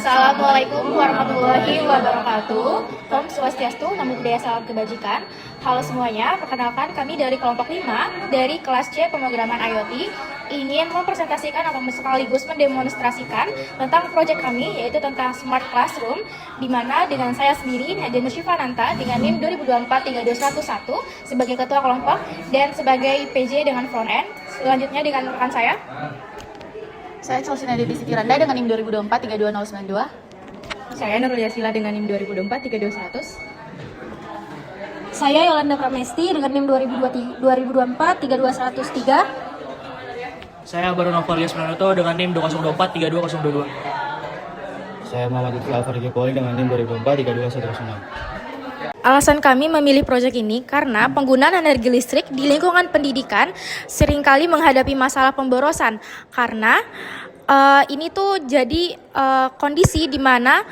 Assalamualaikum warahmatullahi wabarakatuh. Om Swastiastu, Namo Buddhaya, Salam Kebajikan. Halo semuanya, perkenalkan kami dari kelompok 5 dari kelas C pemrograman IoT ingin mempresentasikan atau sekaligus mendemonstrasikan tentang proyek kami, yaitu tentang Smart Classroom, di mana dengan saya sendiri, Nadia Nusyifananta, dengan NIM 2024-32111 sebagai ketua kelompok dan sebagai PJ dengan front end. Selanjutnya dengan rekan saya. Saya Celcina Devi Sitiranda dengan NIM 2024-32092. Saya Nurul Yasila dengan NIM 2024-32100. Saya Yolanda Pramesti dengan NIM 2024-32103. Saya Baru Novalius Pranoto dengan NIM 2024-32022. Saya Muhammad Lutfi Alfariki Poli dengan NIM 2024-32106. Alasan kami memilih proyek ini karena penggunaan energi listrik di lingkungan pendidikan seringkali menghadapi masalah pemborosan karena ini tuh jadi kondisi di mana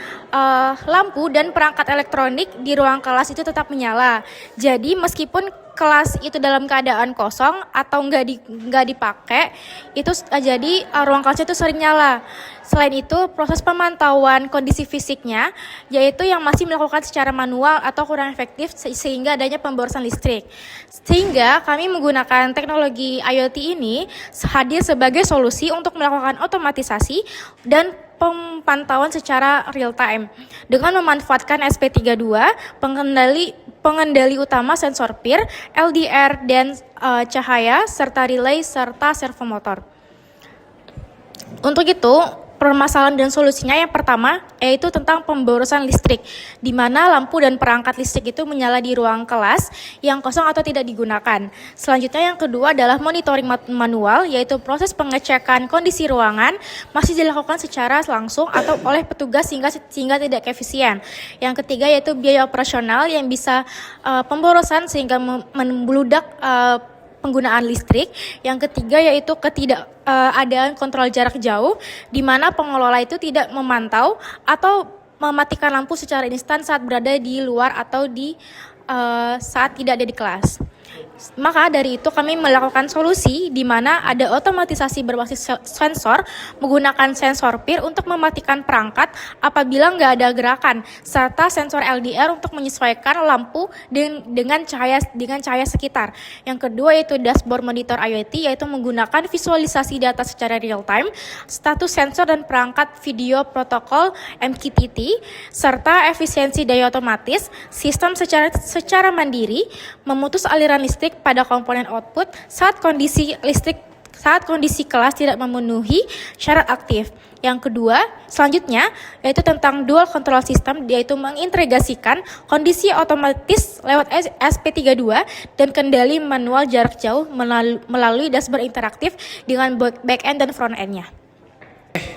lampu dan perangkat elektronik di ruang kelas itu tetap menyala. Jadi meskipun kelas itu dalam keadaan kosong atau nggak dipakai, itu jadi ruang kelas itu sering nyala. Selain itu, proses pemantauan kondisi fisiknya, yaitu yang masih melakukan secara manual atau kurang efektif sehingga adanya pemborosan listrik. Sehingga kami menggunakan teknologi IoT ini hadir sebagai solusi untuk melakukan otomatisasi dan pemantauan secara real time dengan memanfaatkan SP32, pengendali utama sensor PIR, LDR dan cahaya serta relay serta servomotor. Untuk itu, permasalahan dan solusinya yang pertama yaitu tentang pemborosan listrik, di mana lampu dan perangkat listrik itu menyala di ruang kelas yang kosong atau tidak digunakan. Selanjutnya yang kedua adalah monitoring manual, yaitu proses pengecekan kondisi ruangan masih dilakukan secara langsung atau oleh petugas sehingga tidak efisien. Yang ketiga yaitu biaya operasional yang bisa pemborosan sehingga membludak penggunaan listrik. Yang ketiga yaitu ketidakadaan kontrol jarak jauh, di mana pengelola itu tidak memantau atau mematikan lampu secara instan saat berada di luar atau saat tidak ada di kelas. Maka dari itu kami melakukan solusi di mana ada otomatisasi berbasis sensor menggunakan sensor PIR untuk mematikan perangkat apabila nggak ada gerakan, serta sensor LDR untuk menyesuaikan lampu dengan cahaya sekitar. Yang kedua yaitu dashboard monitor IoT, yaitu menggunakan visualisasi data secara real time, status sensor dan perangkat video protokol MQTT, serta efisiensi daya otomatis, sistem secara mandiri, memutus aliran listrik pada komponen output saat kondisi kelas tidak memenuhi syarat aktif. Yang kedua, selanjutnya yaitu tentang dual control system, yaitu mengintegrasikan kondisi otomatis lewat SP32 dan kendali manual jarak jauh melalui dashboard interaktif dengan back-end dan front-end-nya.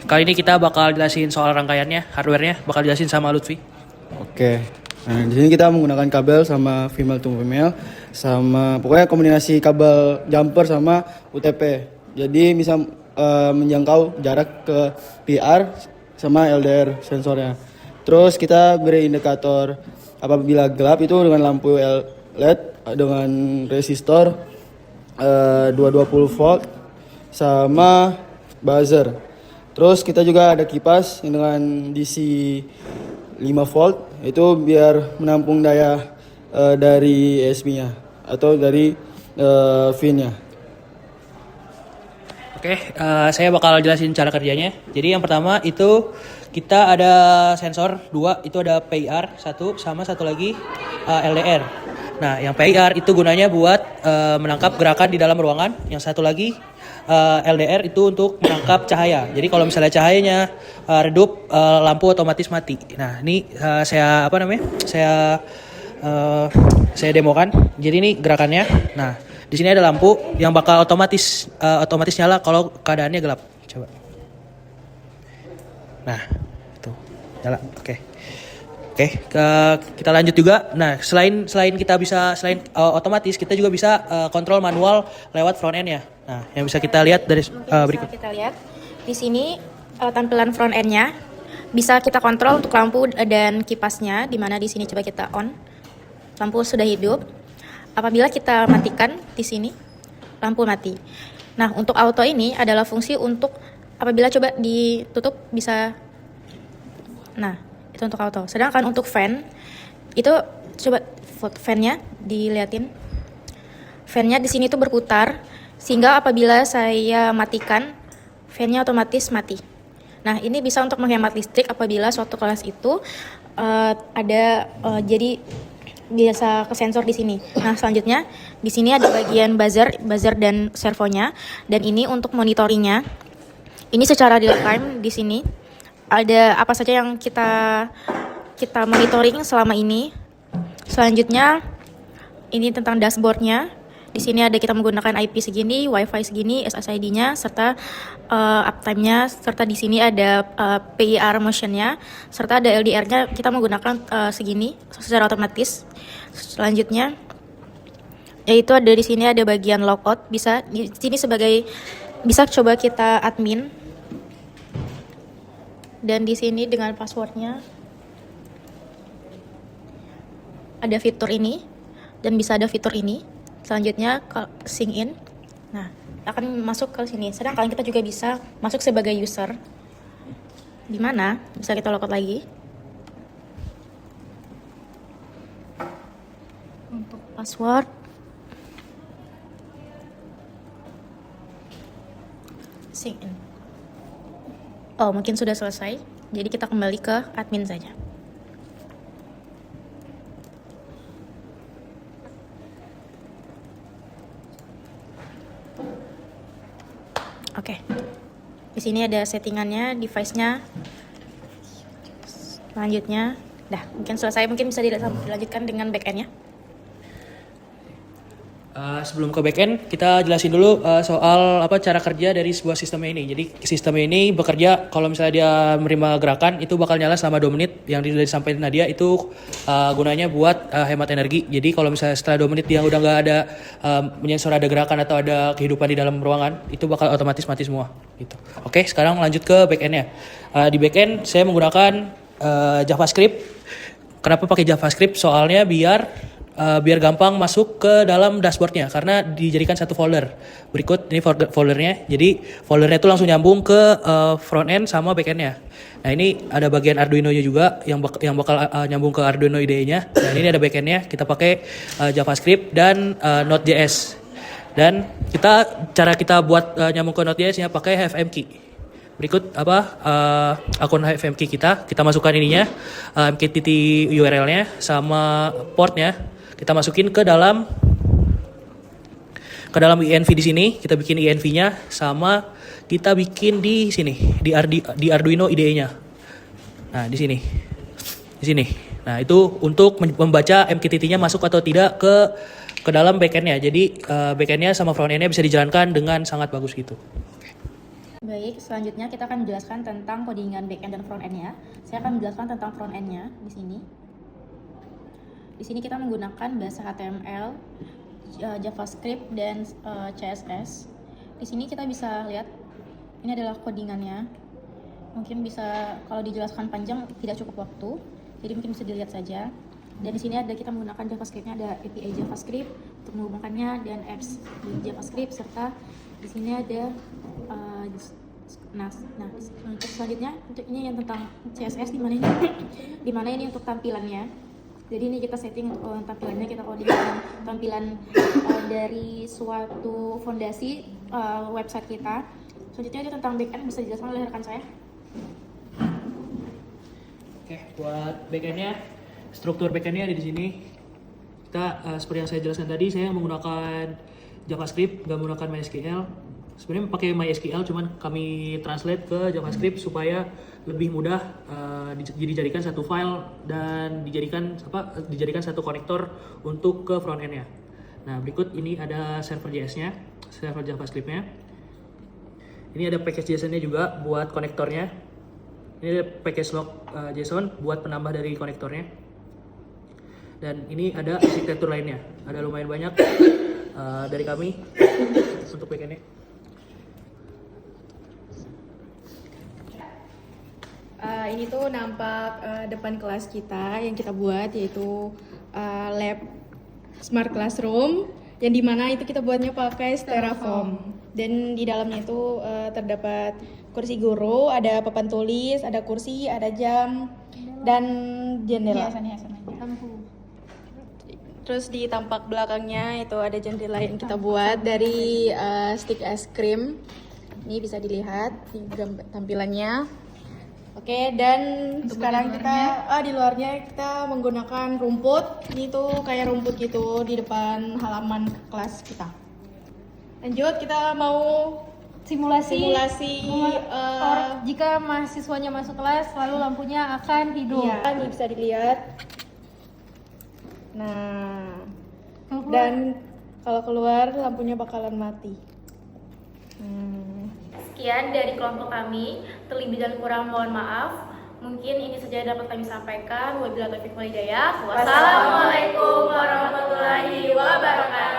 Kali ini kita bakal jelasin soal rangkaiannya, hardware-nya, bakal jelasin sama Lutfi. Oke. Nah, di sini kita menggunakan kabel sama female to female, sama pokoknya kombinasi kabel jumper sama UTP. Jadi bisa menjangkau jarak ke PR sama LDR sensornya. Terus kita beri indikator apabila gelap itu dengan lampu LED dengan resistor 220 volt sama buzzer. Terus kita juga ada kipas dengan DC 5 volt, itu biar menampung daya dari ESP-nya atau dari VIN-nya. Oke, saya bakal jelasin cara kerjanya. Jadi yang pertama itu kita ada sensor 2, itu ada PIR 1 sama satu lagi LDR. Nah, yang PIR itu gunanya buat menangkap gerakan di dalam ruangan. Yang satu lagi LDR itu untuk menangkap cahaya. Jadi kalau misalnya cahayanya redup, lampu otomatis mati. Nah, ini saya demokan. Jadi ini gerakannya. Nah, di sini ada lampu yang bakal otomatis nyala kalau keadaannya gelap. Coba. Nah, itu nyala. Oke, kita lanjut juga. Nah, selain otomatis, kita juga bisa kontrol manual lewat front end-nya. Nah, yang bisa kita lihat dari berikut. Kita lihat di sini tampilan front end-nya. Bisa kita kontrol untuk lampu dan kipasnya, di mana di sini coba kita on. Lampu sudah hidup. Apabila kita matikan di sini, lampu mati. Nah, untuk auto ini adalah fungsi untuk apabila coba ditutup bisa Nah, itu untuk auto. Sedangkan untuk fan, itu coba fan-nya diliatin. Fan-nya di sini tuh berputar, sehingga apabila saya matikan, fan-nya otomatis mati. Nah, ini bisa untuk menghemat listrik apabila suatu kelas itu jadi biasa ke sensor di sini. Nah, selanjutnya di sini ada bagian buzzer dan servonya, dan ini untuk monitoringnya. Ini secara real time di sini ada apa saja yang kita monitoring selama ini. Selanjutnya ini tentang dashboardnya. Di sini ada kita menggunakan IP segini, WiFi segini, SSID-nya, serta uptime-nya, serta di sini ada PIR motion-nya, serta ada LDR-nya kita menggunakan segini secara otomatis. Selanjutnya yaitu ada di sini ada bagian logout, bisa di sini bisa coba kita admin. Dan di sini dengan password-nya ada fitur ini dan bisa ada fitur ini. Selanjutnya sign in. Nah, akan masuk ke sini. Sedangkan kita juga bisa masuk sebagai user. Di mana bisa kita logout lagi. Untuk password sign in. Oh, mungkin sudah selesai. Jadi kita kembali ke admin saja. Oke. Di sini ada settingannya, device-nya. Selanjutnya, mungkin selesai. Mungkin bisa dilanjutkan dengan backend-nya. Sebelum ke backend, kita jelasin dulu soal cara kerja dari sebuah sistem ini. Jadi sistem ini bekerja kalau misalnya dia menerima gerakan itu bakal nyala selama 2 menit. Yang disampaikan Nadia itu gunanya buat hemat energi. Jadi kalau misalnya setelah 2 menit dia udah nggak ada menyensor ada gerakan atau ada kehidupan di dalam ruangan, itu bakal otomatis mati semua. Gitu. Oke, sekarang lanjut ke backendnya. Di backend saya menggunakan JavaScript. Kenapa pakai JavaScript? Soalnya biar gampang masuk ke dalam dashboardnya karena dijadikan satu folder. Berikut ini foldernya. Jadi foldernya itu langsung nyambung ke front end sama back endnya. Nah, ini ada bagian Arduino-nya juga yang bakal nyambung ke Arduino IDE-nya. Dan ini ada back endnya. Kita pakai JavaScript dan Node.js. Dan cara kita buat nyambung ke Node.js-nya pakai HFMkey. Berikut akun HFMkey kita masukkan ininya, MQTT URL-nya sama portnya. Kita masukin ke dalam INV di sini. Kita bikin INV-nya sama kita bikin di sini di Arduino IDE-nya. Nah, di sini. Nah, itu untuk membaca MQTT-nya masuk atau tidak ke dalam backend-nya. Jadi backend-nya sama front-end-nya bisa dijalankan dengan sangat bagus gitu. Baik, selanjutnya kita akan menjelaskan tentang codingan backend dan front-end-nya. Saya akan menjelaskan tentang front-end-nya di sini. Di sini kita menggunakan bahasa HTML, JavaScript, dan CSS. Di sini kita bisa lihat, ini adalah codingannya. Mungkin bisa, kalau dijelaskan panjang tidak cukup waktu, jadi mungkin bisa dilihat saja. Dan di sini kita menggunakan JavaScript-nya, ada API JavaScript untuk menghubungkannya dan apps di JavaScript, serta di sini ada untuk selanjutnya untuk ini yang tentang CSS di mana ini untuk tampilannya. Jadi ini kita setting tampilannya, kita koordinasikan tampilan dari suatu fondasi website kita. Selanjutnya ini tentang backend, bisa dijelaskan oleh rekan saya. Oke, buat backendnya, struktur backendnya ada di sini. Kita seperti yang saya jelaskan tadi, saya menggunakan JavaScript, nggak menggunakan MySQL. Sebenarnya pakai MySQL, cuman kami translate ke JavaScript supaya lebih mudah dijadikan satu file dan dijadikan satu konektor untuk ke front end-nya. Nah, berikut ini ada server JS-nya, server JavaScript-nya. Ini ada package JSON-nya juga buat konektornya. Ini ada package log JSON buat penambah dari konektornya. Dan ini ada arsitektur lainnya. Ada lumayan banyak dari kami untuk backend-nya. Ini tuh nampak depan kelas kita yang kita buat, yaitu lab Smart Classroom, yang dimana itu kita buatnya pakai styrofoam. Dan di dalamnya itu terdapat kursi guru, ada papan tulis, ada kursi, ada jam, dan jendela. Hiasan-hiasan aja. Terus di tampak belakangnya itu ada jendela yang kita buat dari stick es krim. Ini bisa dilihat di tampilannya. Oke, dan sekarang di luarnya kita menggunakan rumput. Ini tuh kayak rumput gitu di depan halaman kelas kita. Lanjut, kita mau Simulasi. jika Jika mahasiswanya masuk kelas, lalu lampunya akan hidup. iya, ini bisa dilihat. Nah, Kalau keluar, dan kalau keluar lampunya bakalan mati. Sekian dari kelompok kami, terlebih dan kurang mohon maaf. Mungkin ini saja yang dapat kami sampaikan. Wabillahi taufiq wal hidayah. Wassalamualaikum warahmatullahi wabarakatuh.